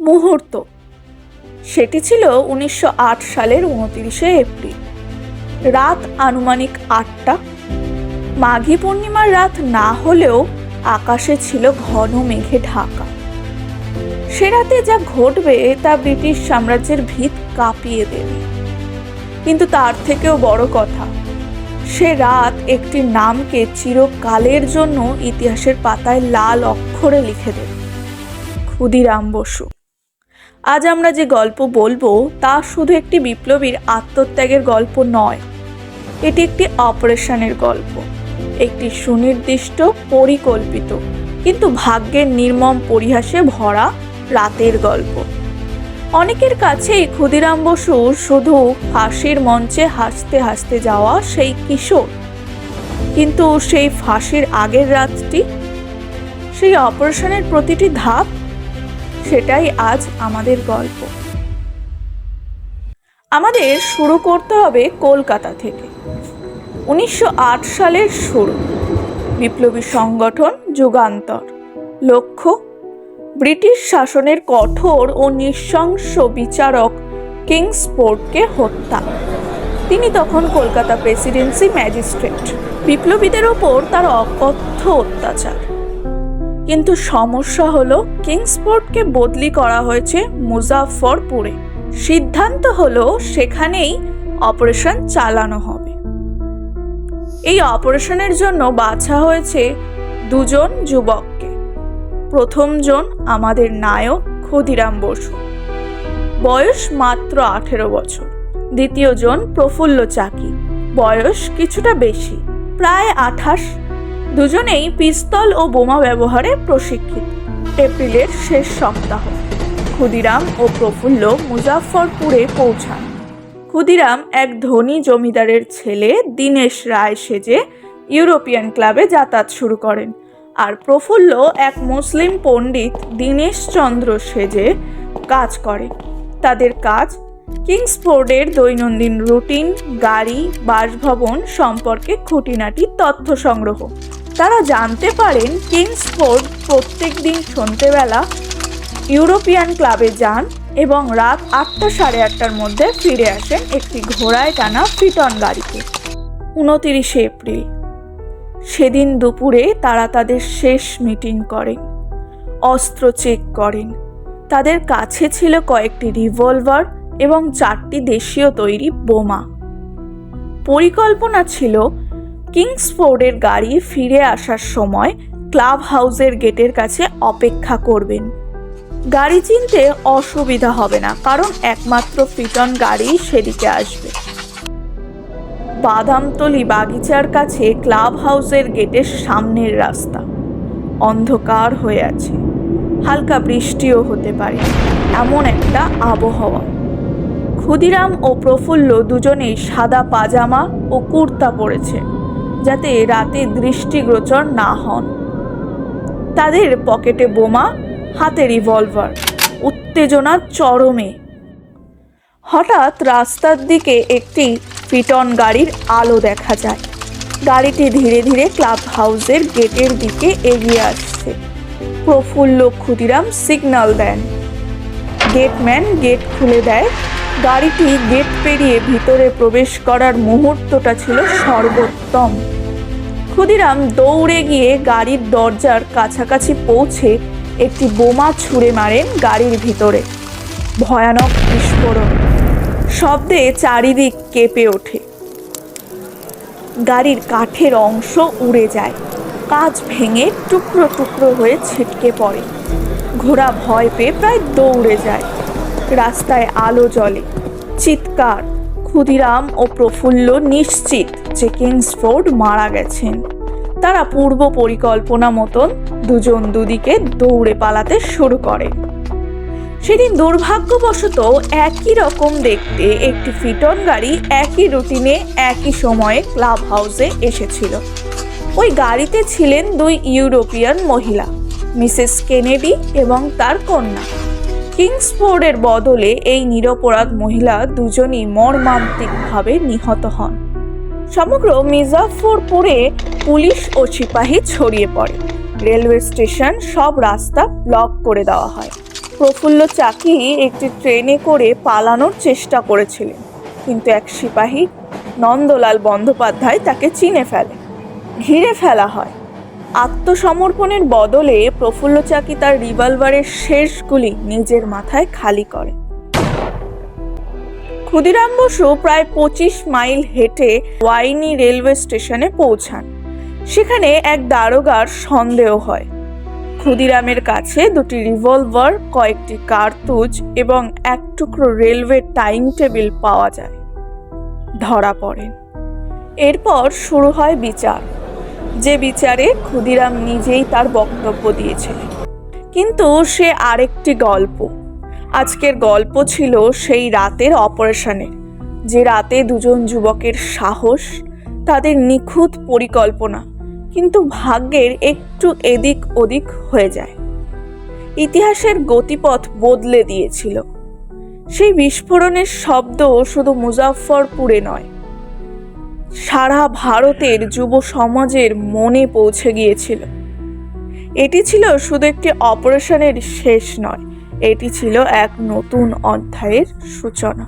মুহূর্ত। সেটি ছিল 1908 সালের 29শে এপ্রিল। রাত আনুমানিক 8টা। মাঘী পূর্ণিমার রাত না হলেও আকাশে ছিল ঘন মেঘে ঢাকা। সে রাতে যা ঘটবে তা ব্রিটিশ সাম্রাজ্যের ভিত কাঁপিয়ে দেবে। কিন্তু তার থেকেও বড় কথা, সে রাত একটি নামকে চিরকালের জন্য ইতিহাসের পাতায় লাল অক্ষরে লিখে দেবে, ক্ষুদিরাম বসু। আজ আমরা যে গল্প বলবো তা শুধু একটি বিপ্লবীর আত্মত্যাগের গল্প নয়, এটি একটি অপারেশনের গল্প, একটি সুনির্দিষ্ট, পরিকল্পিত কিন্তু ভাগ্যের নির্মম পরিহাসে ভরা রাতের গল্প। অনেকের কাছেই ক্ষুদিরাম বসু শুধু ফাঁসির মঞ্চে হাসতে হাসতে যাওয়া সেই কিশোর, কিন্তু সেই ফাঁসির আগের রাতটি, সেই অপারেশনের প্রতিটি ধাপ, সেটাই আজ আমাদের গল্প। আমাদের শুরু করতে হবে কলকাতা থেকে। 1908 সালের শুরু। বিপ্লবী সংগঠন যুগান্তর। লক্ষ্য ব্রিটিশ শাসনের কঠোর ও নৃশংস বিচারক কিংসফোর্ডকে হত্যা। তিনি তখন কলকাতা প্রেসিডেন্সি ম্যাজিস্ট্রেট। বিপ্লবীদের ওপর তার অকথ্য অত্যাচার। কিন্তু সমস্যা হলো কিংসফোর্ডকে বদলি করা হয়েছে মুজাফফরপুরে। সিদ্ধান্ত হলো সেখানেই অপারেশন চালানো হবে। এই অপারেশনের জন্য বাছা হয়েছে দুজন যুবককে। প্রথমজন আমাদের নায়ক ক্ষুদিরাম বসু, বয়স মাত্র 18 বছর। দ্বিতীয়জন প্রফুল্ল চাকি, বয়স কিছুটা বেশি, প্রায় 28। দুজনেই পিস্তল ও বোমা ব্যবহারে প্রশিক্ষিত। এপ্রিলের শেষ সপ্তাহ। ক্ষুদিরাম ও প্রফুল্ল মুজাফফরপুরে পৌঁছান। ক্ষুদিরাম এক ধনী জমিদারের ছেলে দীনেশ রায় সেজে ইউরোপিয়ান ক্লাবে যাতায়াত শুরু করেন, আর প্রফুল্ল এক মুসলিম পণ্ডিত দীনেশ চন্দ্র সেজে কাজ করে। তাদের কাজ কিংসফোর্ডের দৈনন্দিন রুটিন, গাড়ি, বাসভবন সম্পর্কে খুঁটিনাটি তথ্য সংগ্রহ। তারা জানতে পারেন কিংসফোর্ড প্রত্যেক দিন সন্ধ্যেবেলা ইউরোপিয়ান ক্লাবে যান এবং রাত 8টা সাড়ে 8টার মধ্যে ফিরে আসেন একটি ঘোড়ায় টানা ফিটন গাড়িতে। 29শে এপ্রিল। সেদিন দুপুরে তারা তাদের শেষ মিটিং করেন, অস্ত্র চেক করেন। তাদের কাছে ছিল কয়েকটি রিভলভার এবং 4টি দেশীয় তৈরি বোমা। পরিকল্পনা ছিল কিংসফোর্ডের গাড়ি ফিরে আসার সময় ক্লাব হাউসের গেটের কাছে অপেক্ষা করবেন। গাড়ি চিনতে অসুবিধা হবে না, কারণ একমাত্র ফিটন গাড়ি সেদিকে আসবে। বাদামতলি বাগিচার কাছে ক্লাব হাউসের গেটের সামনের রাস্তা অন্ধকার হয়ে আছে। হালকা বৃষ্টিও হতে পারে, এমন একটা আবহাওয়া। ক্ষুদিরাম ও প্রফুল্ল দুজনেই সাদা পাজামা ও কুর্তা পরেছে, যাতে রাতে দৃষ্টিগোচর না হন। তাদের পকেটে বোমা, হাতে রিভলভার। উত্তেজনা চরমে। হঠাৎ রাস্তার দিকে একটি ফিটন গাড়ির আলো দেখা যায়। গাড়িটি ধীরে ধীরে ক্লাব হাউসের গেটের দিকে এগিয়ে আসছে। প্রফুল্ল ক্ষুদিরাম সিগন্যাল দেন। গেটম্যান গেট খুলে দেয়। গাড়িটি গেট পেরিয়ে ভিতরে প্রবেশ করার মুহূর্তটা ছিল সর্বোত্তম। ক্ষুদিরাম দৌড়ে গিয়ে গাড়ির দরজার কাছাকাছি পৌঁছে একটি বোমা ছুঁড়ে মারেন গাড়ির ভিতরে। ভয়ানক বিস্ফোরণ শব্দে চারিদিক কেঁপে ওঠে। গাড়ির কাঠের অংশ উড়ে যায়, কাঁচ ভেঙে টুকরো টুকরো হয়ে ছিটকে পড়ে। ঘোড়া ভয় পেয়ে প্রায় দৌড়ে যায়। রাস্তায় আলো জ্বলে, চিৎকার। ক্ষুদিরাম ও প্রফুল্ল নিশ্চিত যে কিংসফোর্ড মারা গেছেন। তারা পূর্ব পরিকল্পনা মতন দুজন দুদিকে দৌড়ে পালাতে শুরু করে। সেদিন দুর্ভাগ্যবশত একই রকম দেখতে একটি ফিটন গাড়ি একই রুটিনে একই সময়ে ক্লাব হাউসে এসেছিল। ওই গাড়িতে ছিলেন 2 ইউরোপিয়ান মহিলা, মিসেস কেনেডি এবং তার কন্যা। কিংসফোর্ডের বদলে এই নিরপরাধ মহিলা দুজনই মর্মান্তিকভাবে নিহত হন। সমগ্র মুজাফফরপুরে পুলিশ ও সিপাহী ছড়িয়ে পড়ে। রেলওয়ে স্টেশন, সব রাস্তা ব্লক করে দেওয়া হয়। প্রফুল্ল চাকি একটি ট্রেনে করে পালানোর চেষ্টা করেছিলেন, কিন্তু এক সিপাহী নন্দলাল বন্দ্যোপাধ্যায় তাকে চিনে ফেলে। ঘিরে ফেলা হয়। আত্মসমর্পণের বদলে প্রফুল্ল চাকি তার রিভলভারের শেষ গুলি নিজের মাথায় খালি করে। ক্ষুদিরাম বসু প্রায় 25 মাইল হেঁটে ওয়াইনি রেলওয়ে স্টেশনে পৌঁছান। সেখানে এক দারোগার সন্দেহ হয়। ক্ষুদিরামের কাছে দুটি রিভলভার, কয়েকটি কার্তুজ এবং এক টুকরো রেলওয়ে টাইম টেবিল পাওয়া যায়। ধরা পড়েন। এরপর শুরু হয় বিচার, যে বিচারে ক্ষুদিরাম নিজেই তার বক্তব্য দিয়েছিলেন। কিন্তু সে আরেকটি গল্প। আজকের গল্প ছিল সেই রাতের অপারেশনের, যে রাতে দুজন যুবকের সাহস, তাদের নিখুঁত পরিকল্পনা কিন্তু ভাগ্যের একটু এদিক ওদিক হয়ে যায়, ইতিহাসের গতিপথ বদলে দিয়েছিল। সেই বিস্ফোরণের শব্দ শুধু মুজাফফরপুরে নয়, সারা ভারতের যুব সমাজের মনে পৌঁছে গিয়েছিল। এটি ছিল শুধু একটি অপারেশনের শেষ নয়, এটি ছিল এক নতুন অধ্যায়ের সূচনা।